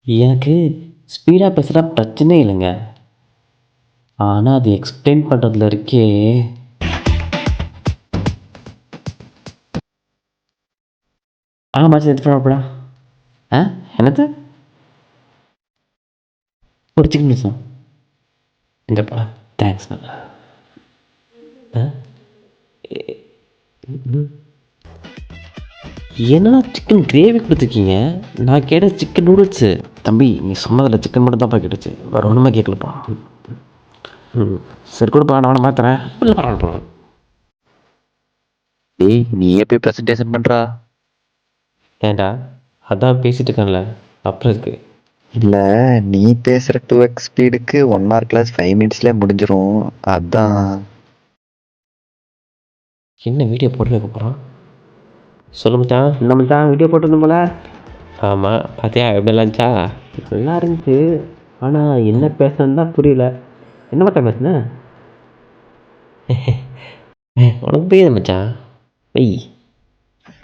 எனக்கு ஸ்பீடாக பேசுகிறா பிரச்சனை இல்லைங்க. ஆனால் அது எக்ஸ்பிளைன் பண்ணுறதுல இருக்கே. மச்சான் எடுத்து போடா. என்னது ஒரு சிக்கன் பீஸா இங்கப்பா. தேங்க்ஸ். என்னடா சிக்கன் கிரேவி கொடுத்துருக்கீங்க? நான் கேட்ட சிக்கன் நூடுல்ஸு. தம்பி நீ சொன்னதில் சிக்கன் மட்டும் தான்ப்பா கேட்டுச்சு, வேறு ஒன்றுமே கேட்கலப்பா. சரி கொடுப்பா, நான் மாற்றுறேன். இல்லை பரவாயில்ல. டேய் நீயே போய் ப்ரெசன்டேஷன் பண்ணுறா. ஏன்டா அதான் பேசிகிட்டு இருக்கேன்ல, அப்புறம் இருக்கு. இல்லை நீ பேசுகிற 2x ஸ்பீடுக்கு 1 hour கிளாஸ் 5 minutesலேயே முடிஞ்சிடும். அதான். என்ன வீடியோ போட்டு வைக்க போகிறான்? சொல்லு மச்சான். என்ன மச்சான் வீடியோ போட்டுருந்தோம் போல? ஆமாம், பார்த்தியா எப்படிலாம் இருந்துச்சா? நல்லா இருந்துச்சு, ஆனால் என்ன பேசுனது தான் புரியல. என்ன மச்சான் பேசுன? உனக்கு புரியுது மச்சான், வெய்.